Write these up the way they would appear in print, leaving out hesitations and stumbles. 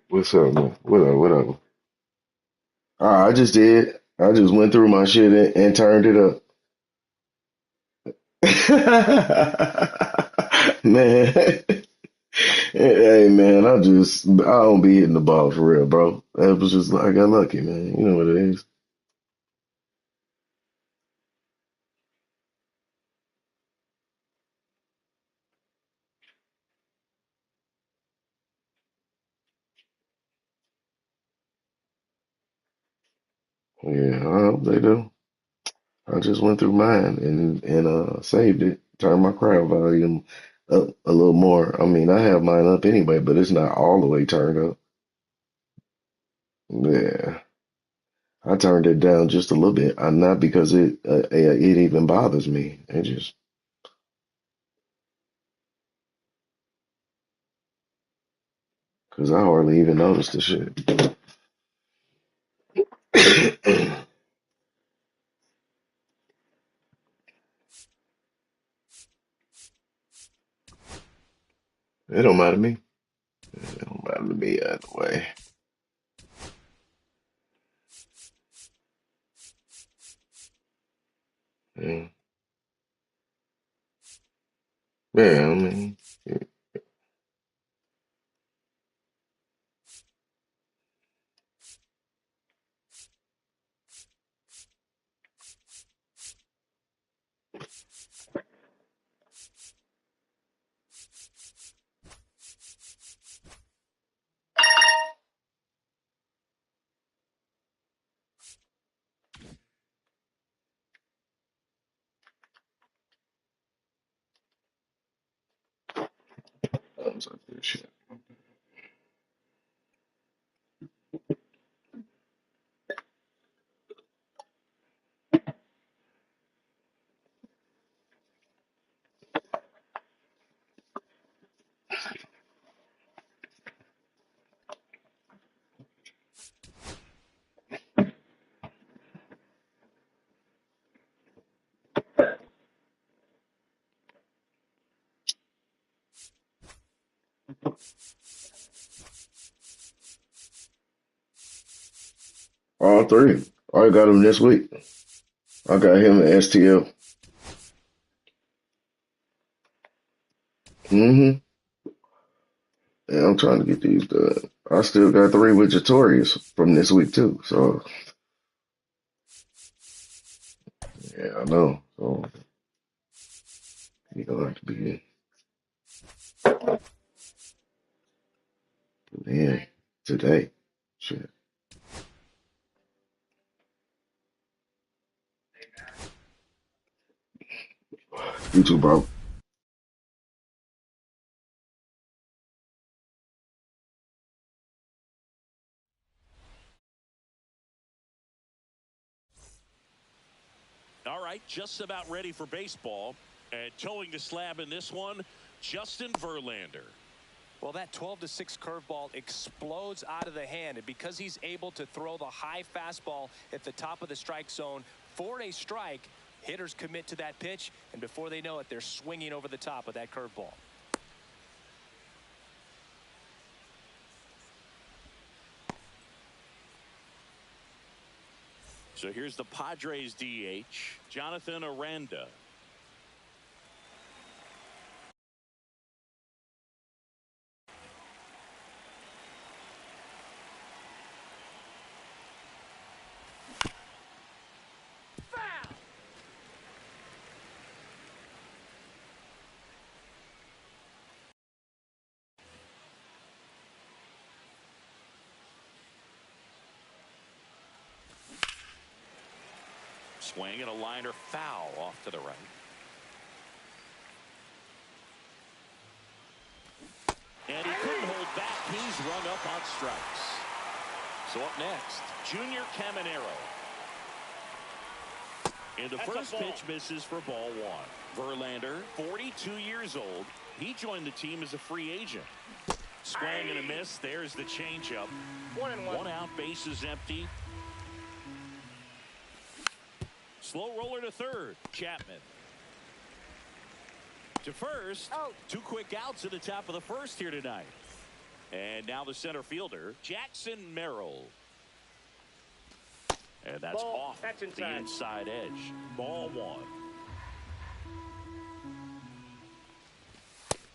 What's up, man? What up? I just did. I just went through my shit and turned it up. Man, hey man, I don't be hitting the ball for real, bro. That was just I got lucky, man. You know what it is. Yeah, I hope they do. I just went through mine and saved it. Turned my crowd volume up a little more. I mean, I have mine up anyway, but it's not all the way turned up. Yeah, I turned it down just a little bit. Not because it even bothers me. It just because I hardly even noticed the shit. It don't matter to me. It don't matter to me either way. Yeah, yeah. I mean, yeah. I was like, this shit. All three. I got him this week. I got him at STL. Mm-hmm. And I'm trying to get these done. I still got three with Jatorius from this week too. So yeah, I know. So you gonna have to be in today. Shit. You too, bro. All right, just about ready for baseball. And towing the slab in this one, Justin Verlander. Well, that 12-6 curveball explodes out of the hand, and because he's able to throw the high fastball at the top of the strike zone for a strike, hitters commit to that pitch, and before they know it, they're swinging over the top of that curveball. So here's the Padres DH, Jonathan Aranda. Swing and a liner foul off to the right. And he couldn't hold back. He's rung up on strikes. So up next, Junior Caminero. And the first pitch misses for ball one. Verlander, 42 years old. He joined the team as a free agent. Swing and a miss. There's the changeup. 1 out, bases empty. Slow roller to third. Chapman. To first. Out. 2 quick outs at the top of the first here tonight. And now the center fielder, Jackson Merrill. And that's off the inside edge. Ball one.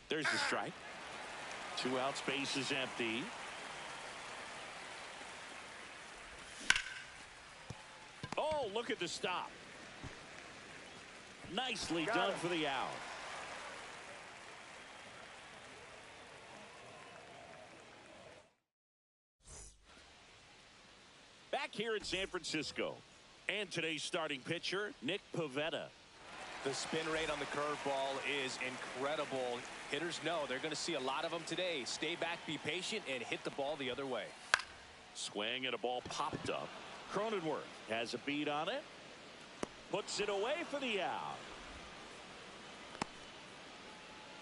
There's the strike. 2 outs, bases empty. Oh, look at the stop. Nicely done for the out. Back here in San Francisco. And today's starting pitcher, Nick Pivetta. The spin rate on the curveball is incredible. Hitters know they're going to see a lot of them today. Stay back, be patient, and hit the ball the other way. Swing and a ball popped up. Cronenworth has a beat on it. Puts it away for the out.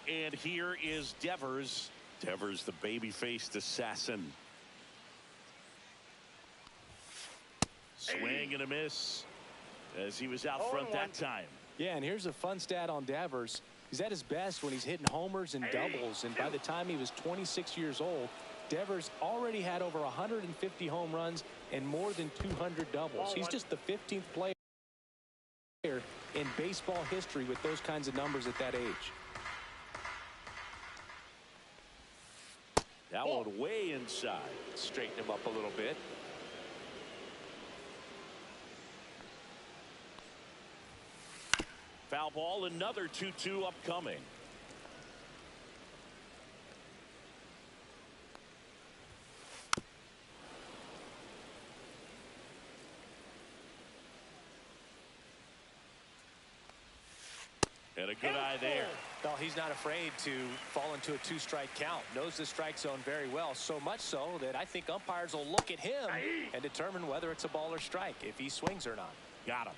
And here is Devers. Devers, the baby-faced assassin. Swing and a miss as he was out front that time. Yeah, and here's a fun stat on Devers. He's at his best when he's hitting homers and doubles, and by the time he was 26 years old, Devers already had over 150 home runs and more than 200 doubles. He's just the 15th player in baseball history with those kinds of numbers at that age. That one way inside. Straighten him up a little bit. Foul ball, another 2-2 upcoming. And a good eye there. Well, he's not afraid to fall into a 2-strike count. Knows the strike zone very well, so much so that I think umpires will look at him and determine whether it's a ball or strike, if he swings or not. Got him.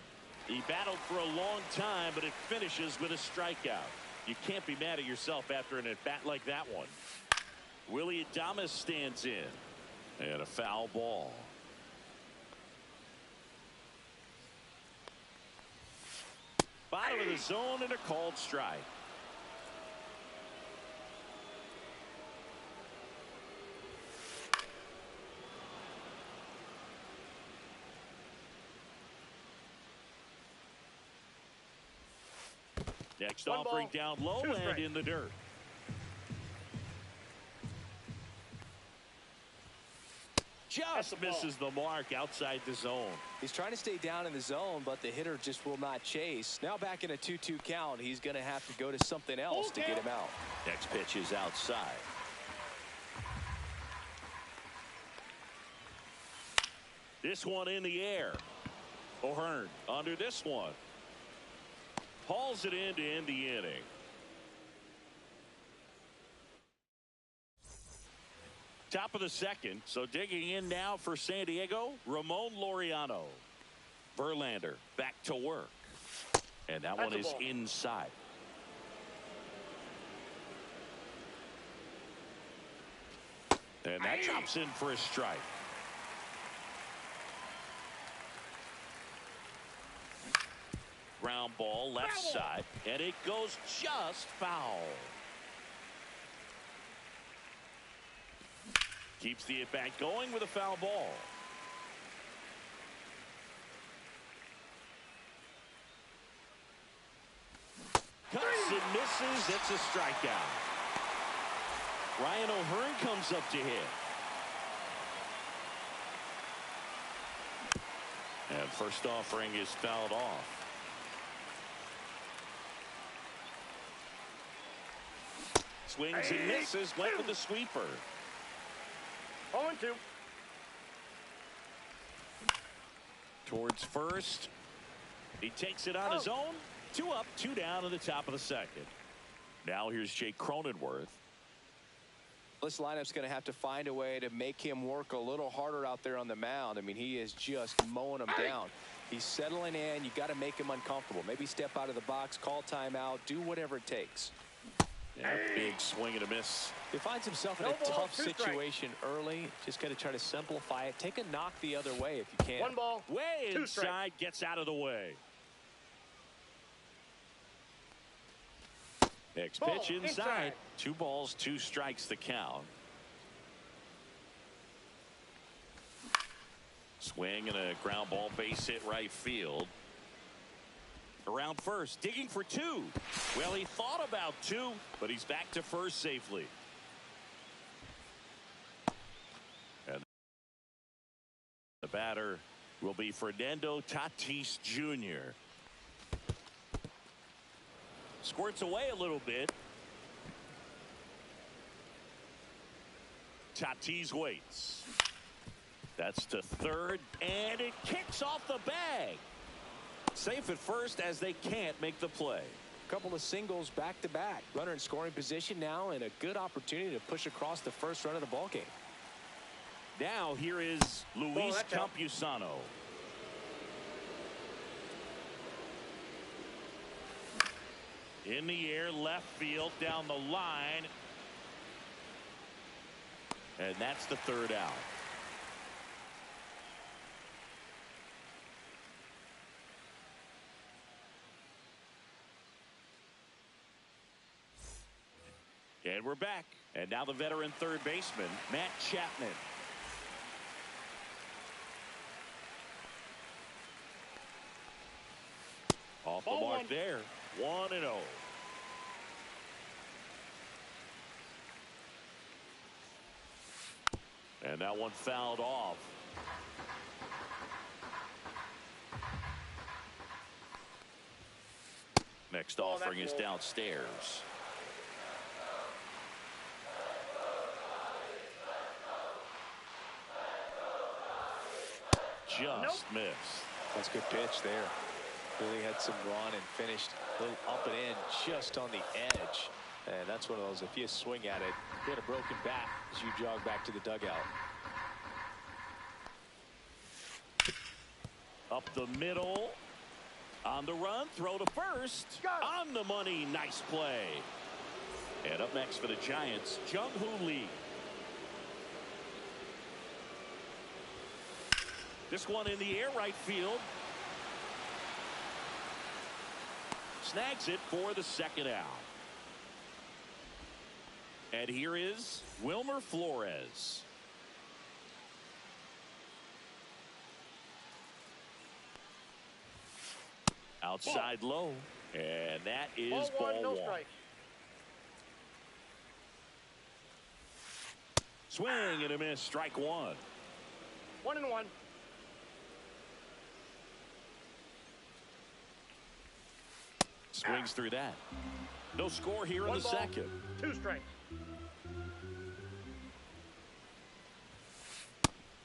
He battled for a long time, but it finishes with a strikeout. You can't be mad at yourself after an at-bat like that one. Willie Adames stands in. And a foul ball. Bottom of the zone and a called strike. Next offering down low and in the dirt. Just misses the mark outside the zone. He's trying to stay down in the zone, but the hitter just will not chase. Now back in a 2-2 count, he's going to have to go to something else to get him out. Next pitch is outside. This one in the air. O'Hearn under this one. Hauls it in to end the inning. Top of the second, so digging in now for San Diego, Ramon Laureano. Verlander back to work. And that one is inside. And that drops in for a strike. Ground ball left side, and it goes just foul. Keeps the at-bat going with a foul ball. Cuts and misses. It's a strikeout. Ryan O'Hearn comes up to hit. And first offering is fouled off. Swings and misses. Went with the sweeper. 0-2. Towards first. He takes it on his own. 2 up, 2 down to the top of the second. Now here's Jake Cronenworth. This lineup's going to have to find a way to make him work a little harder out there on the mound. I mean, he is just mowing them down. He's settling in. You got to make him uncomfortable. Maybe step out of the box, call timeout, do whatever it takes. Yeah, big swing and a miss. He finds himself in a tough situation early. Just got to try to simplify it. Take a knock the other way if you can. 1 ball, way inside, gets out of the way. Next pitch inside. 2 balls, 2 strikes the count. Swing and a ground ball, base hit right field. Around first, digging for 2. Well, he thought about 2, but he's back to first safely. And the batter will be Fernando Tatis Jr. Squirts away a little bit. Tatis waits. That's to third, and it kicks off the bag. Safe at first as they can't make the play. Couple of singles back to back. Runner in scoring position now, and a good opportunity to push across the first run of the ball game. Now here is Luis Campusano. In the air, left field, down the line. And that's the 3rd out. And we're back. And now the veteran third baseman, Matt Chapman. Off the mark there. 1-0. And that one fouled off. Next offering is downstairs. Just missed. That's a good pitch there. Really had some run and finished a little up and in just on the edge. And that's one of those, if you swing at it, hit a broken bat as you jog back to the dugout. Up the middle. On the run, throw to first. On the money, nice play. And up next for the Giants, Jung-Hoo Lee. This one in the air, right field. Snags it for the 2nd out. And here is Wilmer Flores. Outside low. And that is ball 1. Swing and a miss, strike 1. 1-1. Swings through that. No score here in the 2nd. 2 strikes.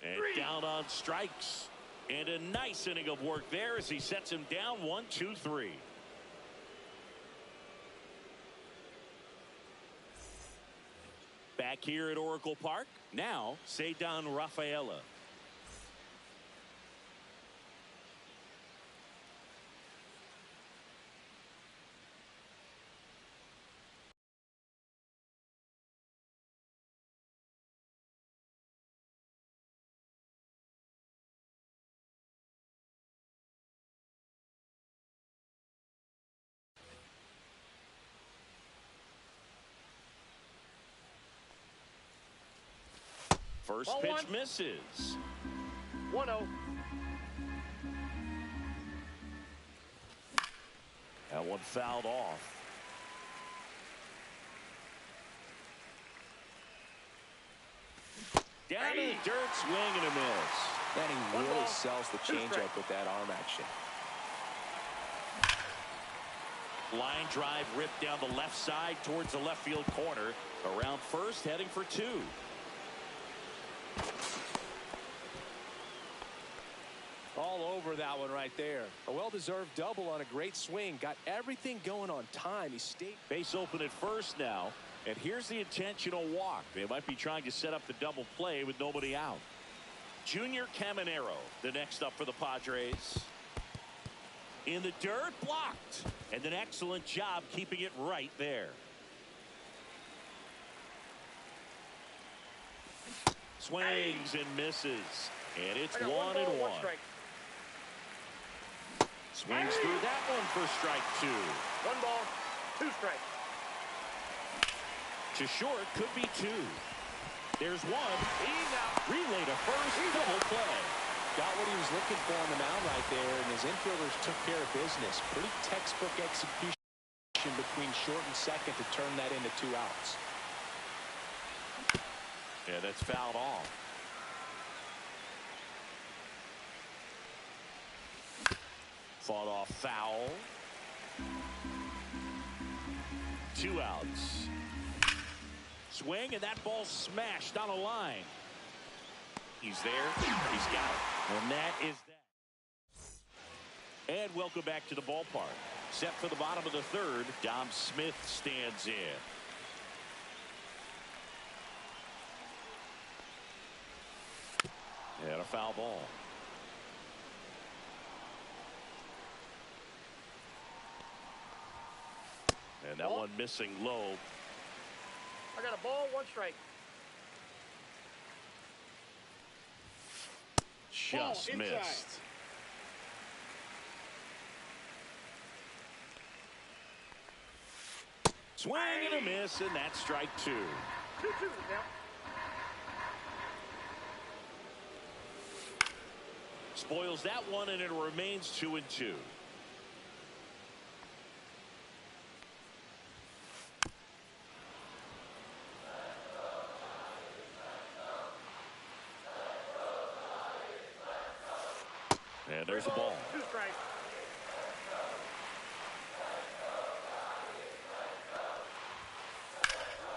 And down on strikes. And a nice inning of work there as he sets him down 1-2-3. Back here at Oracle Park. Now, Ceddanne Rafaela. First pitch misses. 1-0. That one fouled off. Down in the dirt, swing and a miss. And he really sells the changeup with that arm action. Line drive ripped down the left side towards the left field corner. Around first, heading for 2. All over that one right there. A well-deserved double on a great swing. Got everything going on time. He stayed. Base open at first now. And here's the intentional walk. They might be trying to set up the double play with nobody out. Junior Caminero, the next up for the Padres. In the dirt, blocked. And an excellent job keeping it right there. Swings and misses. And it's 1-1. Swings through that one for strike 2. 1 ball, 2 strikes. To short, could be 2. There's 1. He's out. Relay to first. Double play. Got what he was looking for on the mound right there, and his infielders took care of business. Pretty textbook execution between short and second to turn that into 2 outs. Yeah, that's fouled off. Fought off foul. 2 outs. Swing, and that ball smashed on a line. He's there. He's got it. And that is that. And welcome back to the ballpark. Set for the bottom of the 3rd. Dom Smith stands in. And a foul ball. And that one missing low. I got a ball, 1 strike. Just missed. Swing and a miss, and that's strike 2. 2-2 now. Spoils that one, and it remains 2-2. And there's the ball. 2 strikes.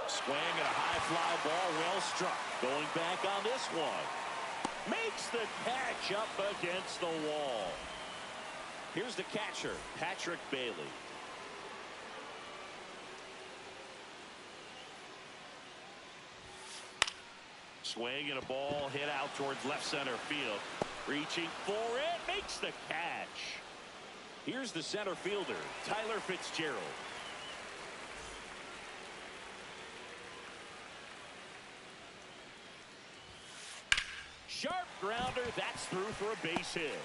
Swing and a high fly ball, well struck. Going back on this one. Makes the catch up against the wall. Here's the catcher, Patrick Bailey. Swing and a ball hit out towards left center field. Reaching for it, makes the catch. Here's the center fielder, Tyler Fitzgerald. Sharp grounder, that's through for a base hit.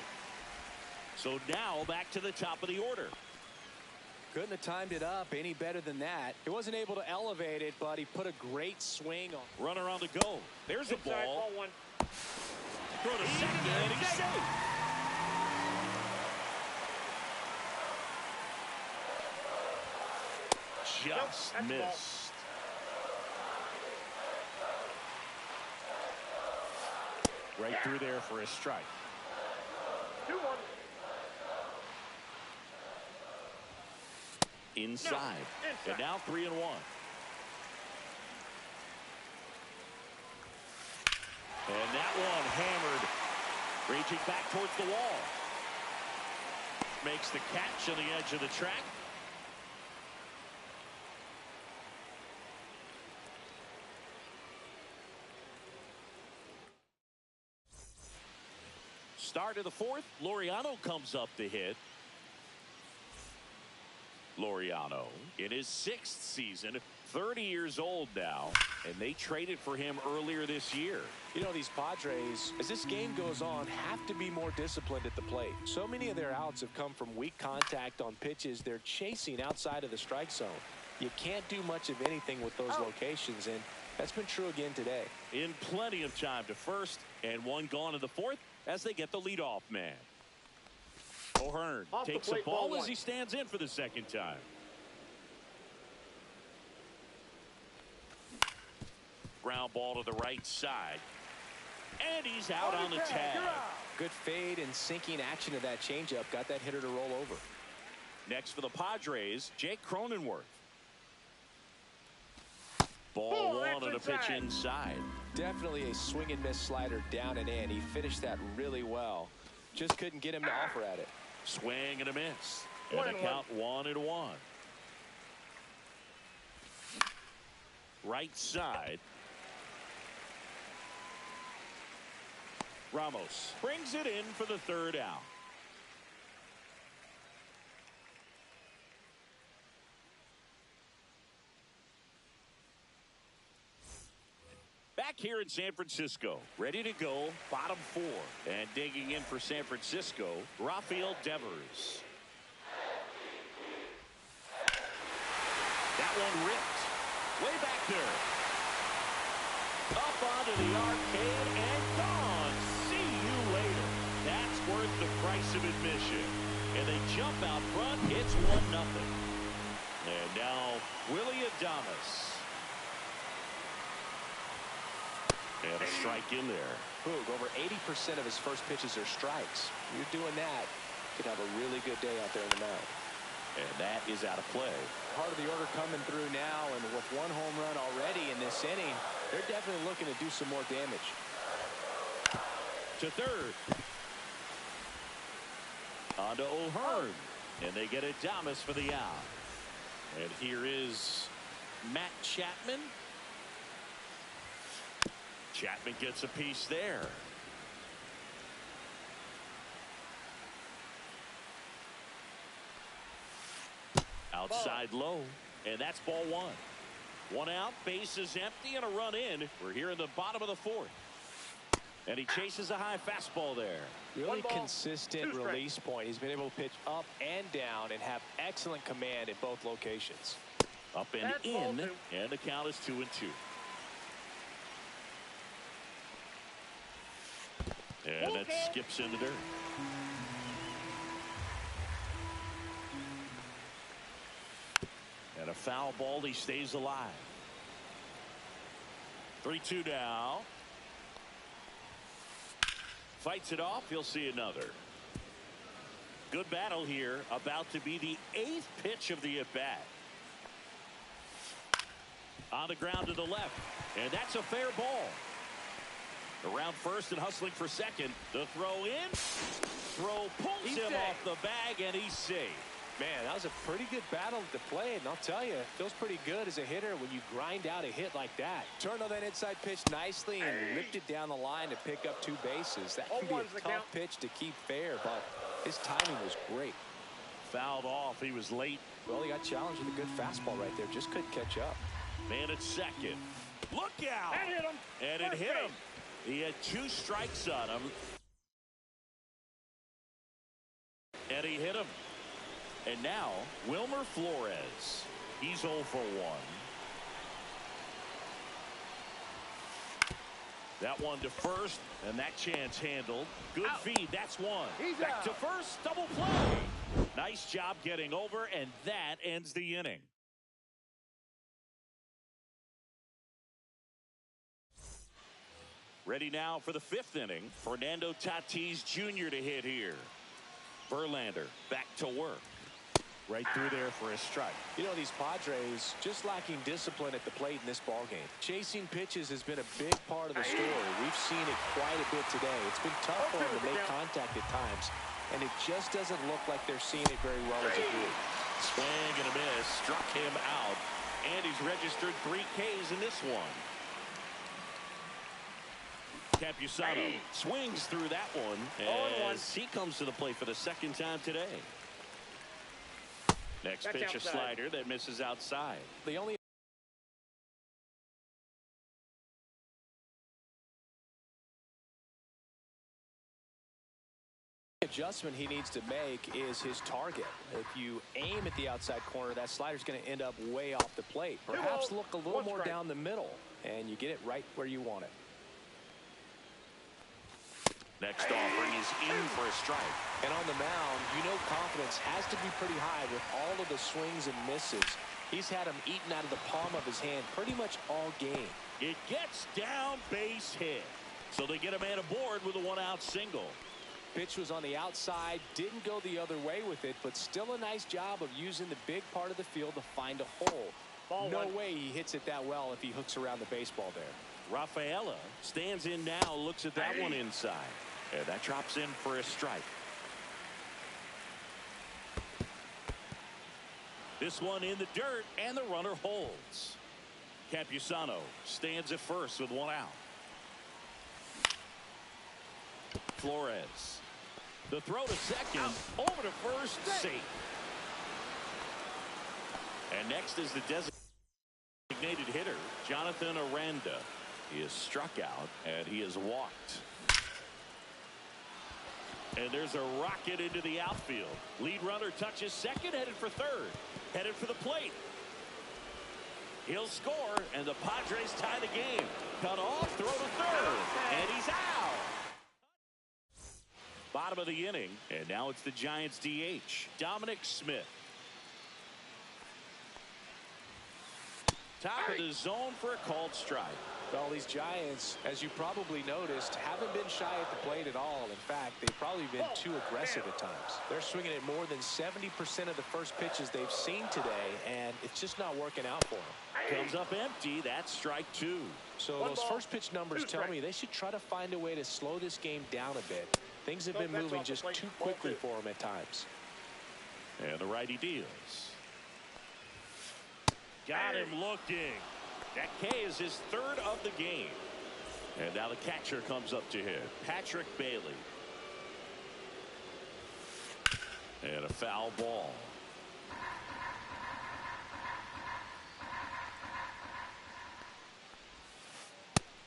So now back to the top of the order. Couldn't have timed it up any better than that. He wasn't able to elevate it, but he put a great swing on. Runner on the go. There's the Inside, ball. ball 1. Throw to second, and he's safe. Just Nope, missed. Right through there for a strike. 2-1. Inside. Inside. And now 3-1. And that one hammered. Reaching back towards the wall. Makes the catch on the edge of the track. Start of the 4th. Laureano comes up to hit. Laureano in his 6th season, 30 years old now, and they traded for him earlier this year. You know, these Padres, as this game goes on, have to be more disciplined at the plate. So many of their outs have come from weak contact on pitches they're chasing outside of the strike zone. You can't do much of anything with those locations, and that's been true again today. In plenty of time to first, and one gone in the 4th as they get the leadoff man. O'Hearn takes the ball as he stands in for the 2nd time. Ground ball to the right side. And he's out on the tag. Good fade and sinking action of that changeup got that hitter to roll over. Next for the Padres, Jake Cronenworth. Ball 1 on a pitch inside. Definitely a swing and miss slider down and in. He finished that really well. Just couldn't get him to offer at it. Swing and a miss. And the count 1-1. Right side. Ramos brings it in for the 3rd out. back here in San Francisco. Ready to go, bottom 4. And digging in for San Francisco, Rafael Devers. That one ripped. Way back there. Up onto the arcade and gone. See you later. That's worth the price of admission. And they jump out front. It's 1-0. And now Willie Adames. And a strike in there. Boog, over 80% of his first pitches are strikes. You're doing that, could have a really good day out there in the mound. And that is out of play. Part of the order coming through now, and with 1 home run already in this inning, they're definitely looking to do some more damage. To third. On to O'Hearn. And they get Adames for the out. And here is Matt Chapman. Chapman gets a piece there. Outside low. And that's ball 1. 1 out, bases empty, and a run in. We're here in the bottom of the 4th. And he chases a high fastball there. Really consistent release point. He's been able to pitch up and down and have excellent command at both locations. Up and in, and the count is 2-2. And that skips in the dirt. And a foul ball. He stays alive. 3-2 now. Fights it off. He'll see another. Good battle here. About to be the 8th pitch of the at-bat. On the ground to the left. And that's a fair ball. Around first and hustling for second. The throw in. Throw pulls him off the bag, and he's safe. Man, that was a pretty good battle to play, and I'll tell you, it feels pretty good as a hitter when you grind out a hit like that. Turned on that inside pitch nicely and ripped it down the line to pick up 2 bases. That can be a tough pitch to keep fair, but his timing was great. Fouled off. He was late. Well, he got challenged with a good fastball right there. Just couldn't catch up. Man at second. Look out! That hit him. And it hit him. He had 2 strikes on him. And he hit him. And now, Wilmer Flores. He's 0 for 1. That one to first, and that chance handled. Good feed, that's 1. Back to first, double play. Nice job getting over, and that ends the inning. Ready now for the 5th inning. Fernando Tatis Jr. to hit here. Verlander back to work. Right through there for a strike. You know, these Padres just lacking discipline at the plate in this ballgame. Chasing pitches has been a big part of the story. We've seen it quite a bit today. It's been tough for them to make contact at times, and it just doesn't look like they're seeing it very well as a group. Swing and a miss. Struck him out. And he's registered 3 Ks in this one. Campusano swings through that one as he comes to the plate for the 2nd time today. Next pitch, a slider that misses outside. The only adjustment he needs to make is his target. If you aim at the outside corner, that slider's going to end up way off the plate. Perhaps look a little more down the middle, and you get it right where you want it. Next offering is in for a strike. And on the mound, you know confidence has to be pretty high with all of the swings and misses. He's had them eaten out of the palm of his hand pretty much all game. It gets down, base hit. So they get a man aboard with a 1-out single. Pitch was on the outside, didn't go the other way with it, but still a nice job of using the big part of the field to find a hole. No way he hits it that well if he hooks around the baseball there. Rafaela stands in now, looks at that one inside. And that drops in for a strike. This one in the dirt, and the runner holds. Campusano stands at first with 1 out. Flores. The throw to second, over to first, safe. And next is the designated hitter, Jonathan Aranda. He is struck out, and he is walked. And there's a rocket into the outfield. Lead runner touches second, headed for third. Headed for the plate. He'll score, and the Padres tie the game. Cut off, throw to third, and he's out. Bottom of the inning, and now it's the Giants DH, Dominic Smith. Top of the zone for a called strike. Well, these Giants, as you probably noticed, haven't been shy at the plate at all. In fact, they've probably been too aggressive at times. They're swinging at more than 70% of the first pitches they've seen today, and it's just not working out for them. Comes up empty. That's strike two. So those first pitch numbers tell me they should try to find a way to slow this game down a bit. Things have been moving just too quickly for them at times. And the righty deals. Got him looking. That K is his third of the game. And now the catcher comes up to hit. Patrick Bailey. And a foul ball.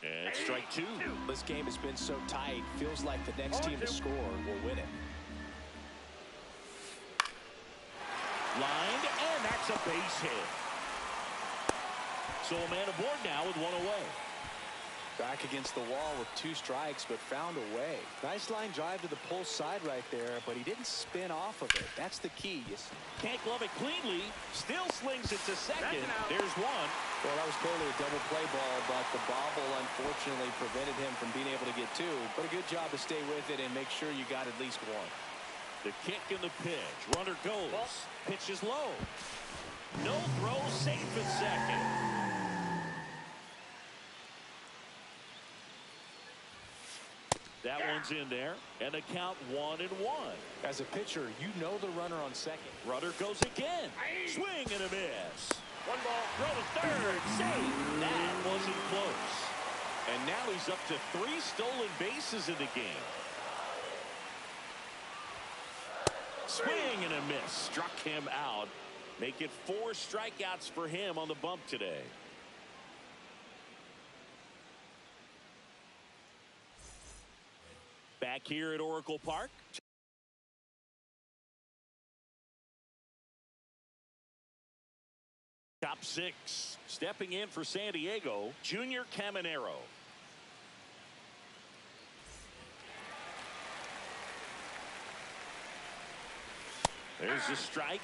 And strike two. This game has been so tight. Feels like the next team to score will win it. Lined, and that's a base hit. So a man aboard now with one away. Back against the wall with two strikes, but found a way. Nice line drive to the pull side right there, but he didn't spin off of it. That's the key. Can't glove it cleanly. Still slings it to second. There's one. Well, that was clearly a double play ball, but the bobble unfortunately prevented him from being able to get two. But a good job to stay with it and make sure you got at least one. The kick and the pitch. Runner goes. Pitch is low. No throw. Safe at second. That one's in there, and the count 1-1. As a pitcher, you know the runner on second. Runner goes again. Swing and a miss. One ball, throw to third, safe. That wasn't close. And now he's up to 3 stolen bases in the game. Swing and a miss. Struck him out. Make it 4 strikeouts for him on the bump today. Back here at Oracle Park. Top 6. Stepping in for San Diego, Junior Caminero. There's the strike.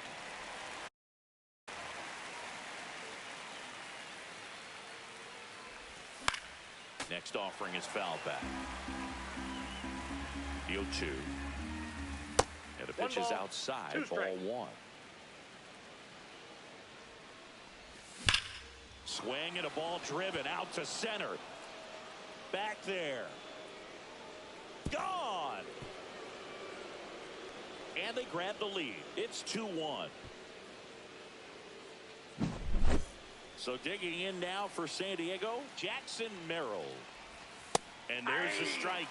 Next offering is foul back. The 0-2. And the pitch is outside. Ball 1. Swing and a ball driven out to center. Back there. Gone. And they grab the lead. It's 2-1. So digging in now for San Diego, Jackson Merrill. And there's the strike.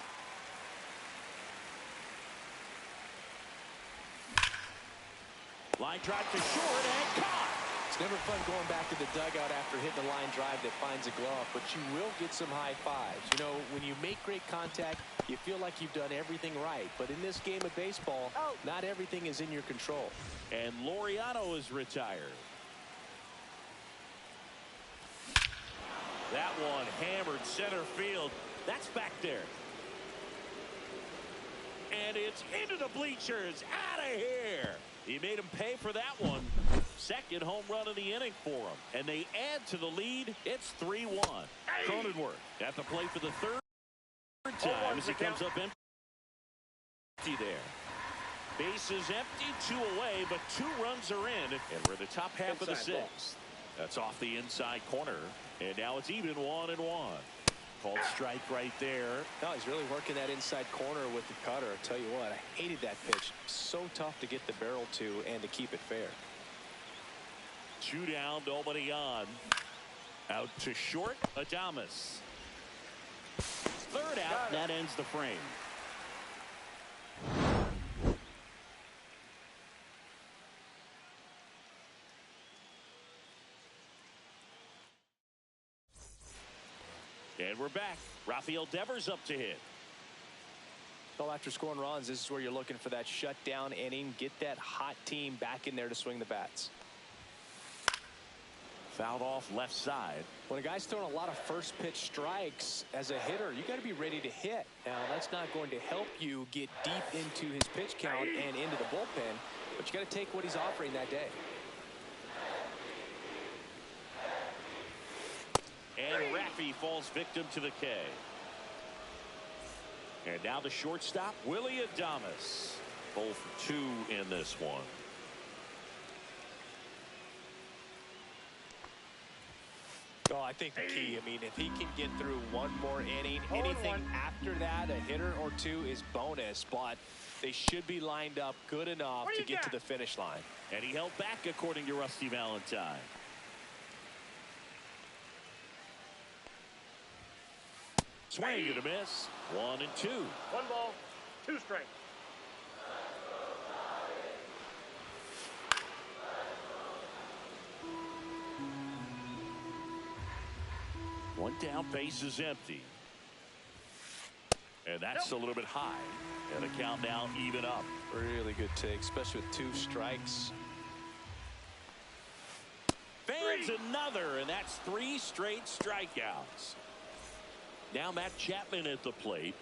Line drive to short and caught. It's never fun going back to the dugout after hitting a line drive that finds a glove, but you will get some high fives. You know, when you make great contact, you feel like you've done everything right. But in this game of baseball, not everything is in your control. And Laureano is retired. That one hammered center field. That's back there. And it's into the bleachers. Out of here. He made him pay for that one. Second home run of the inning for him. And they add to the lead. It's 3-1. Cronenworth at the plate for the third time as he comes up empty there. Bases empty, 2 away, but 2 runs are in. And we're in the top half of the 6th. That's off the inside corner. And now it's even 1-1. Called strike right there. No, he's really working that inside corner with the cutter. I tell you what, I hated that pitch. So tough to get the barrel to and to keep it fair. 2 down, nobody on. Out to short, Adames. Third out, that ends the frame. And we're back. Rafael Devers up to hit. Well, after scoring runs, this is where you're looking for that shutdown inning. Get that hot team back in there to swing the bats. Fouled off left side. When a guy's throwing a lot of first pitch strikes as a hitter, you got to be ready to hit. Now, that's not going to help you get deep into his pitch count and into the bullpen, but you got to take what he's offering that day. And Raffy falls victim to the K. And now the shortstop, Willie Adames. 0 for 2 in this one. Oh, I think the key, I mean, if he can get through one more inning, anything after that, a hitter or two is bonus, but they should be lined up good enough to get to the finish line. And he held back, according to Rusty Valentine. Swing and a miss. 1 and 2. 1 ball, 2 strikes. One down, base is empty. And that's a little bit high. And the count now even up. Really good take, especially with 2 strikes. Fans another, and that's 3 straight strikeouts. Now Matt Chapman at the plate.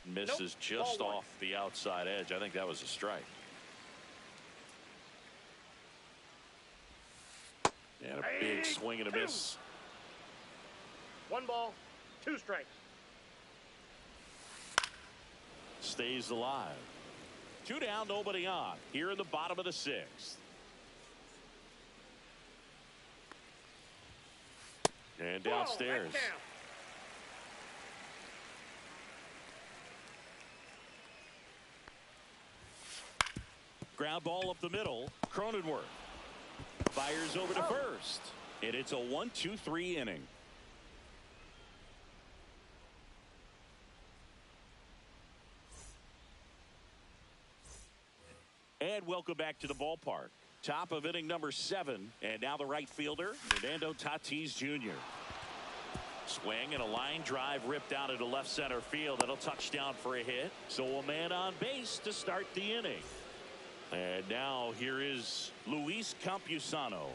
Misses just off the outside edge. I think that was a strike. And a big swing and a miss. 1 ball, 2 strikes. Stays alive. 2 down, nobody on. Here in the bottom of the 6th. And downstairs. Ground ball up the middle. Cronenworth fires over to first. And it's a 1-2-3 inning. And welcome back to the ballpark. Top of inning number 7. And now the right fielder, Fernando Tatis Jr. Swing and a line drive ripped out into left center field. That'll touchdown for a hit. So a man on base to start the inning. And now here is Luis Campusano.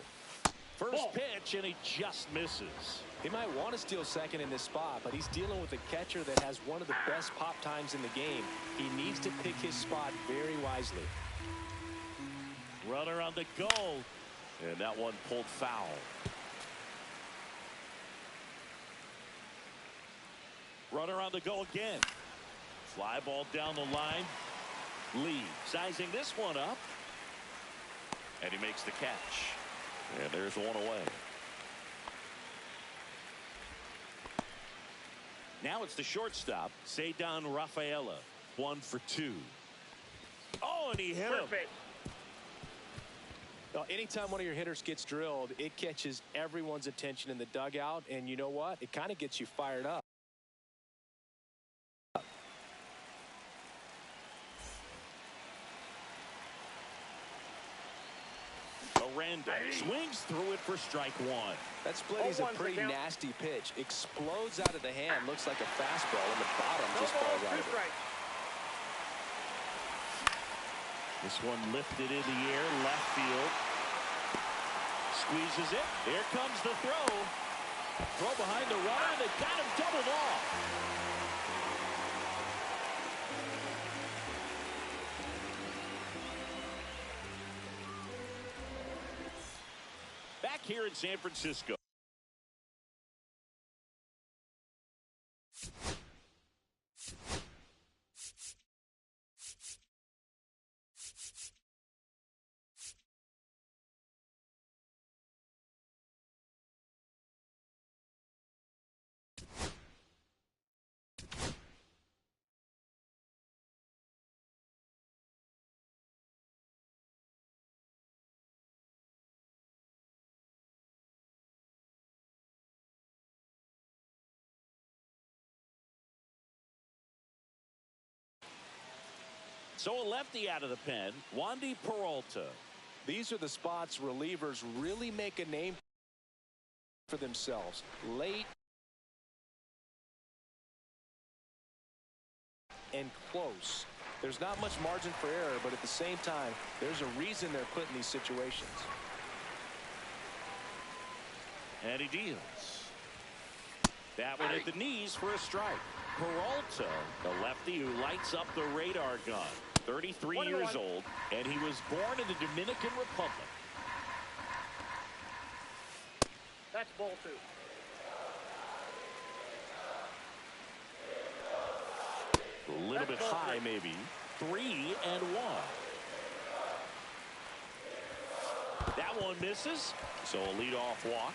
First pitch, and he just misses. He might want to steal second in this spot, but he's dealing with a catcher that has one of the best pop times in the game. He needs to pick his spot very wisely. Runner on the goal. And that one pulled foul. Runner on the go again. Fly ball down the line. Lee sizing this one up. And he makes the catch. And there's one away. Now it's the shortstop, Ceddanne Rafaela. 1 for 2. Oh, and he hit him. Well, anytime one of your hitters gets drilled, it catches everyone's attention in the dugout. And you know what? It kind of gets you fired up. Miranda swings through it for strike 1. That split is a pretty nasty pitch. Explodes out of the hand. Looks like a fastball, and the bottom just falls out of it. This one lifted in the air, left field. Squeezes it. Here comes the throw. Throw behind the runner. They got him doubled off. Back here in San Francisco. So a lefty out of the pen, Wandy Peralta. These are the spots relievers really make a name for themselves. Late and close. There's not much margin for error, but at the same time, there's a reason they're put in these situations. And he deals. That one at the knees for a strike. Peralta, the lefty who lights up the radar gun. 33 years old, and he was born in the Dominican Republic. That's ball 2. A little bit high, maybe. 3-1. That one misses. So a leadoff walk.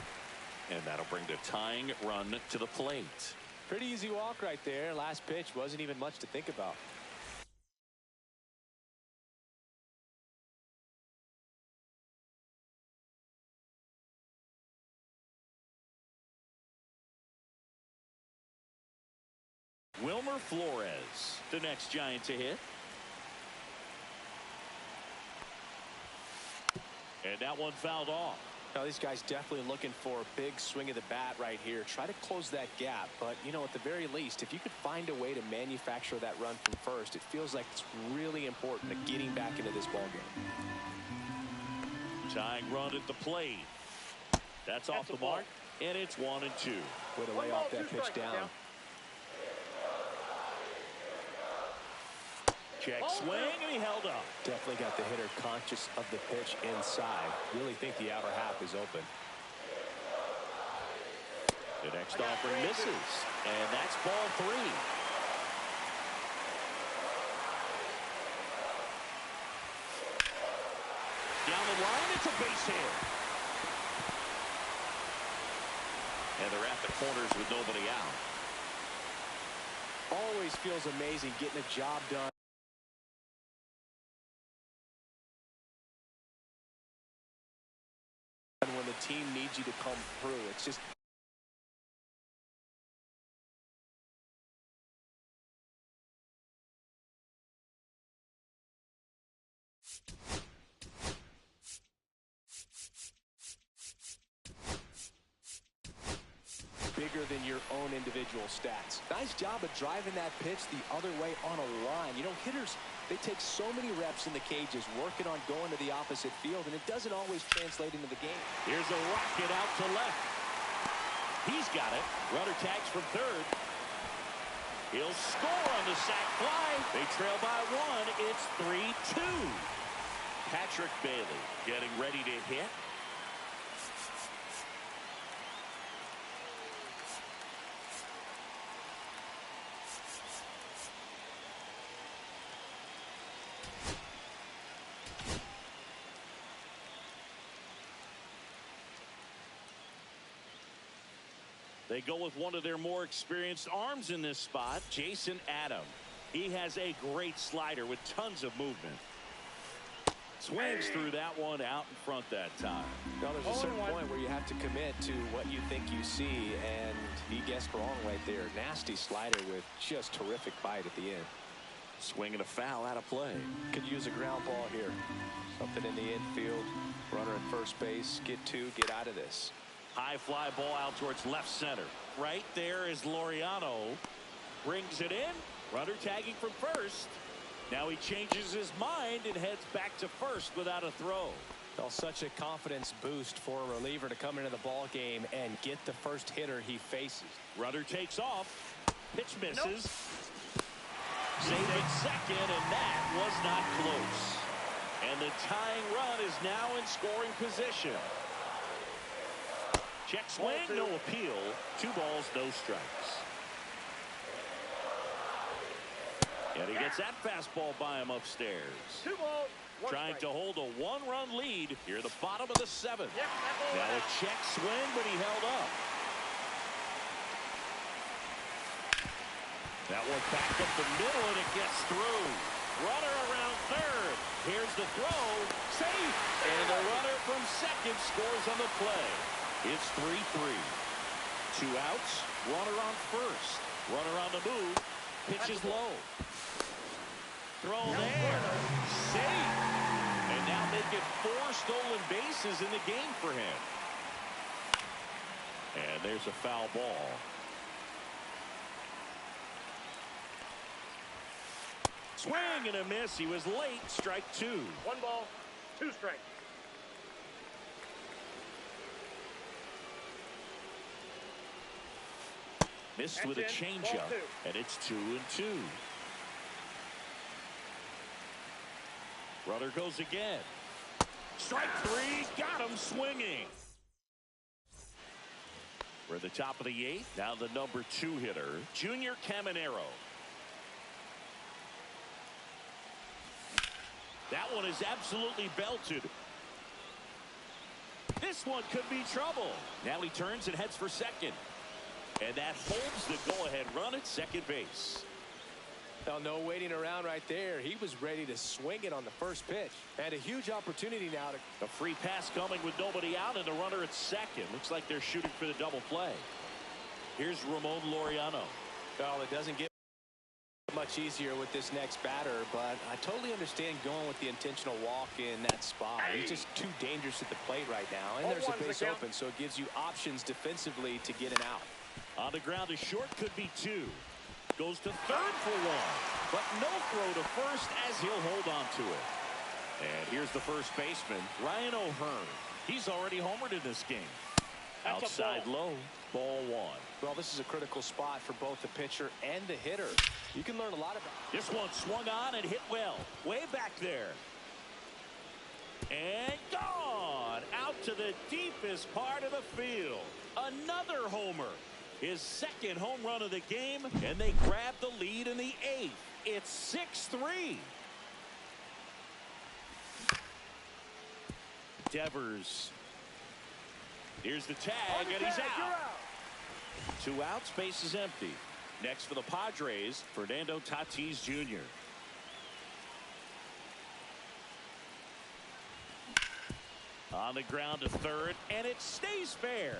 And that'll bring the tying run to the plate. Pretty easy walk right there. Last pitch wasn't even much to think about. Wilmer Flores, the next Giant to hit. And that one fouled off. Now these guys definitely looking for a big swing of the bat right here. Try to close that gap. But, you know, at the very least, if you could find a way to manufacture that run from first, it feels like it's really important to getting back into this ballgame. Tying run at the plate. That's off the mark. And it's 1-2. Way to lay off that pitch down. Check swing, and he held up. Definitely got the hitter conscious of the pitch inside. Really think the outer half is open. The next offering misses, and that's ball 3. Down the line, it's a base hit. And they're at the corners with nobody out. Always feels amazing getting a job done when the team needs you to come through. It's just bigger than your own individual stats. Nice job of driving that pitch the other way on a line. You know, hitters, they take so many reps in the cages working on going to the opposite field, and it doesn't always translate into the game. Here's a rocket out to left. He's got it. Runner tags from third. He'll score on the sac fly. They trail by 1. It's 3-2. Patrick Bailey getting ready to hit. They go with one of their more experienced arms in this spot, Jason Adam. He has a great slider with tons of movement. Swings through that one out in front that time. Now there's a certain point where you have to commit to what you think you see, and he guessed wrong right there. Nasty slider with just terrific bite at the end. Swinging a foul out of play. Could use a ground ball here. Something in the infield. Runner at first base. Get 2. Get out of this. High fly ball out towards left center. Right there is Laureano. Brings it in. Runner tagging from first. Now he changes his mind and heads back to first without a throw. Well, such a confidence boost for a reliever to come into the ball game and get the first hitter he faces. Runner takes off. Pitch misses. Saved at second, and that was not close. And the tying run is now in scoring position. Check swing, no appeal. 2 balls, no strikes. And he gets that fastball by him upstairs. 2 balls, 1 Trying to strike. hold a 1-run lead here at the bottom of the 7th. Now a check swing, but he held up. That one back up the middle, and it gets through. Runner around third. Here's the throw. Safe. And the runner from second scores on the play. It's 3-3. 2 outs. Runner on first. Runner on the move. Pitch is low. throw there. Safe. And now make it 4 stolen bases in the game for him. And there's a foul ball. Swing and a miss. He was late. Strike 2. 1 ball, 2 strikes. Missed with a changeup, and it's 2-2. Runner goes again. Strike 3. Got him swinging. We're at the top of the 8th. Now the number 2 hitter, Junior Caminero. That one is absolutely belted. This one could be trouble. Now he turns and heads for second. And that holds the go-ahead run at second base. Well, no waiting around right there. He was ready to swing it on the first pitch. And a huge opportunity now to... A free pass coming with nobody out and the runner at second. Looks like they're shooting for the double play. Here's Ramon Laureano. Well, it doesn't get much easier with this next batter, but I totally understand going with the intentional walk in that spot. He's just too dangerous at the plate right now. And there's a base open, so it gives you options defensively to get an out. On the ground, a short could be 2. Goes to third for 1. But no throw to first as he'll hold on to it. And here's the first baseman, Ryan O'Hearn. He's already homered in this game. That's outside low, ball 1. Well, this is a critical spot for both the pitcher and the hitter. You can learn a lot about This one swung on and hit well. Way back there. And gone out to the deepest part of the field. Another homer. His second home run of the game, and they grab the lead in the 8th. It's 6-3. Devers. Here's the tag, and he's out. 2 outs, base is empty. Next for the Padres, Fernando Tatis Jr. On the ground to third, and it stays fair.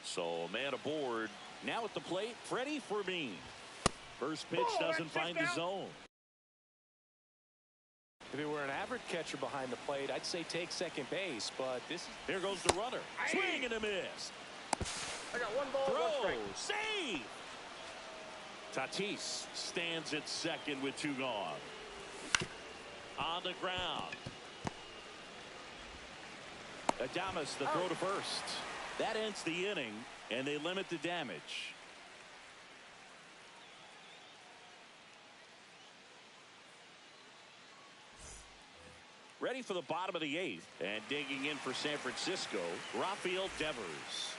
So man aboard. Now at the plate, Freddie Fermin. First pitch doesn't find the zone. If it were an average catcher behind the plate, I'd say take second base, but this is... Here goes the runner. Swing and a miss. I got 1 ball, 1 strike. Save. Tatis stands at second with 2 gone. On the ground. Adames the throw to first. That ends the inning, and they limit the damage. Ready for the bottom of the 8th, and digging in for San Francisco, Rafael Devers.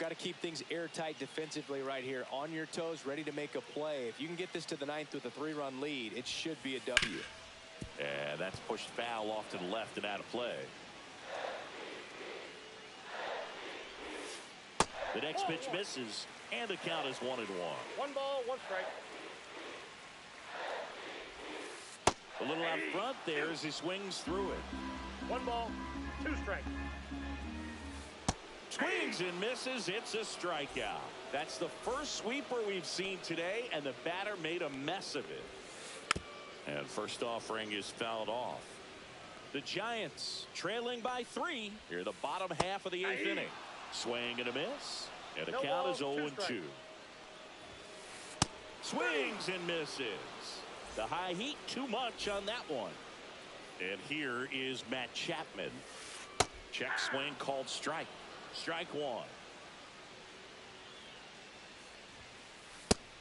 Got to keep things airtight defensively right here. On your toes, ready to make a play. If you can get this to the ninth with a 3-run lead, it should be a W. And that's pushed foul off to the left and out of play. The next pitch misses, and the count is 1-1. 1 ball, 1 strike. A little out front there as he swings through it. 1 ball, 2 strikes. Swings and misses. It's a strikeout. That's the first sweeper we've seen today, and the batter made a mess of it. And first offering is fouled off. The Giants trailing by 3 here, the bottom half of the 8th inning. Swing and a miss, and the count is 0-2. Swings and misses. The high heat, too much on that one. And here is Matt Chapman. Check swing called strike. Strike 1.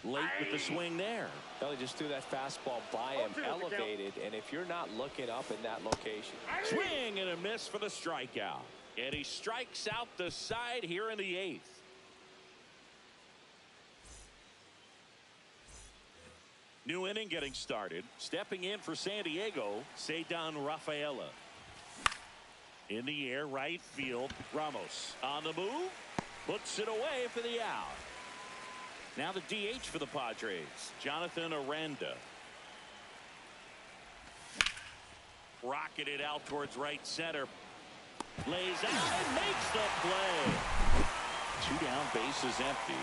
Late with the swing there. Well, he just threw that fastball by him, elevated, and if you're not looking up in that location. Swing and a miss for the strikeout. And he strikes out the side here in the 8th. New inning getting started. Stepping in for San Diego, Ceddanne Rafaela. In the air, right field. Ramos on the move. Puts it away for the out. Now the DH for the Padres, Jonathan Aranda. Rocketed out towards right center. Lays out and makes the play. 2 down, bases empty.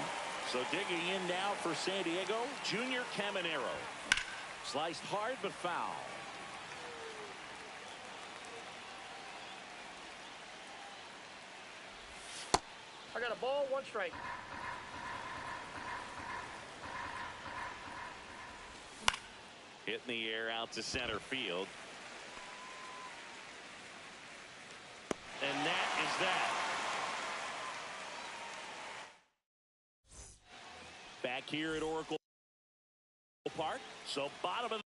So digging in now for San Diego, Junior Caminero. Sliced hard but foul. I got a ball, 1 strike. Hit in the air out to center field. And that is that. Back here at Oracle Park. So bottom of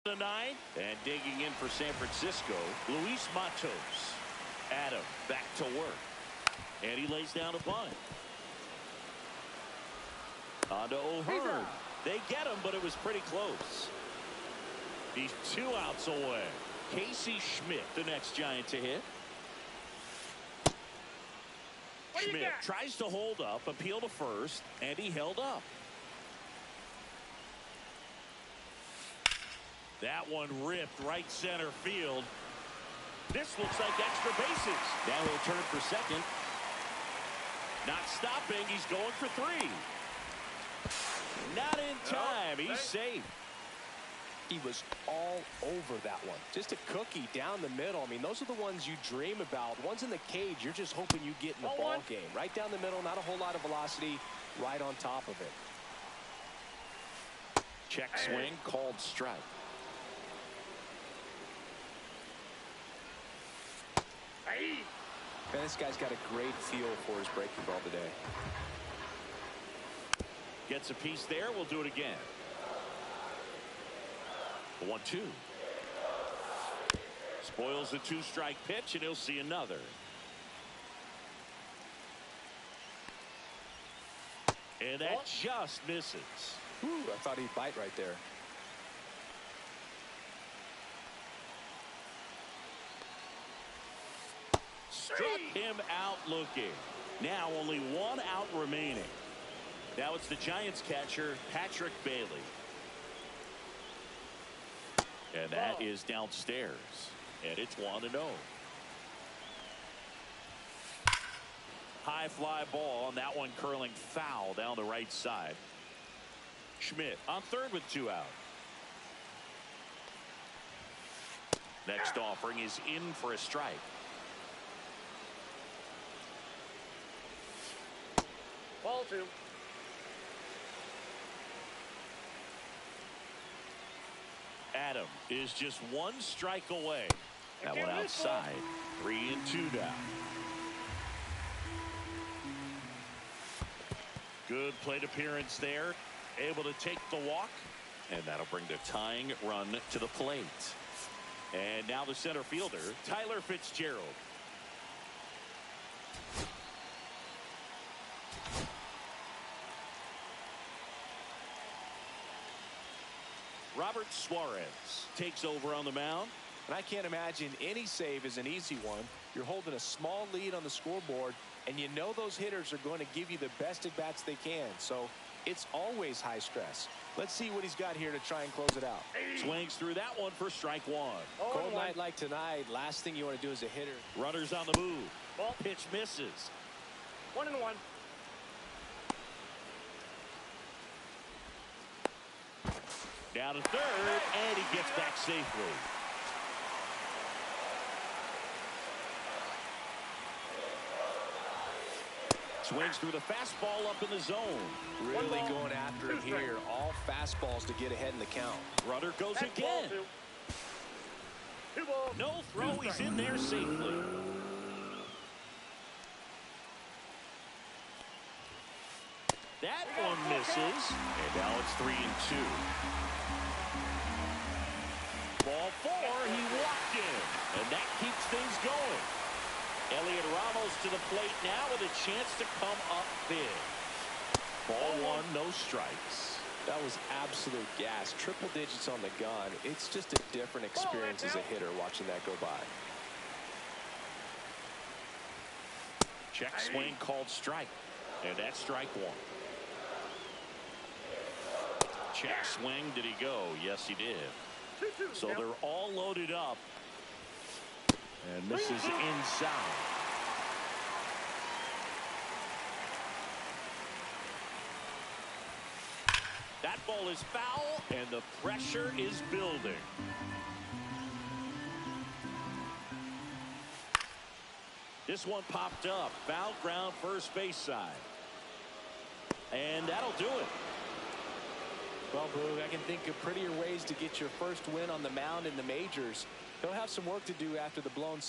the 9th. And digging in for San Francisco, Luis Matos. Adam back to work. And he lays down a bunt. On to O'Hearn. They get him, but it was pretty close. He's 2 outs away. Casey Schmidt, the next Giant to hit. Schmidt tries to hold up, appeal to first, and he held up. That one ripped right center field. This looks like extra bases. Now he'll turn for second. Not stopping. He's going for 3. Not in time. He's safe. He was all over that one. Just a cookie down the middle. I mean, those are the ones you dream about. Ones in the cage, you're just hoping you get in the ball game. Right down the middle, not a whole lot of velocity, right on top of it. Check swing, called strike. Man, this guy's got a great feel for his breaking ball today. Gets a piece there. We'll do it again. 1-2. Spoils the 2-strike pitch, and he'll see another. And that just misses. Ooh, I thought he'd bite right there. Struck him out looking. Now only 1 out remaining. Now it's the Giants catcher, Patrick Bailey. And that is downstairs. And it's 1-0. High fly ball, and that one curling foul down the right side. Schmidt on third with 2 out. Next offering is in for a strike. Ball 2. Adam is just 1 strike away. That one outside. 3-2 down. Good plate appearance there. Able to take the walk. And that'll bring the tying run to the plate. And now the center fielder, Tyler Fitzgerald. Robert Suarez takes over on the mound. And I can't imagine any save is an easy one. You're holding a small lead on the scoreboard, and you know those hitters are going to give you the best at-bats they can. So it's always high stress. Let's see what he's got here to try and close it out. Swings through that one for strike one. Cold night like tonight, last thing you want to do as a hitter. Runners on the move. Ball. Pitch misses. 1-1. Down to third, and he gets back safely. Swings through the fastball up in the zone. Really going after it here. All fastballs to get ahead in the count. Runner goes That's again. ball 2. 2 balls. No throw. He's in there safely. That one misses. And now it's 3-2. Ball 4. He walked in. And that keeps things going. Elliot Ramos to the plate now with a chance to come up big. Ball 1, no strikes. That was absolute gas. Triple digits on the gun. It's just a different experience as a hitter watching that go by. Check swing called strike. And that's strike 1. Check swing. Did he go? Yes, he did. 2-2. So they're all loaded up. And this is inside. That ball is foul, and the pressure is building. This one popped up. Foul ground first base side. And that'll do it. Well, Boog, I can think of prettier ways to get your first win on the mound in the majors. He'll have some work to do after the blown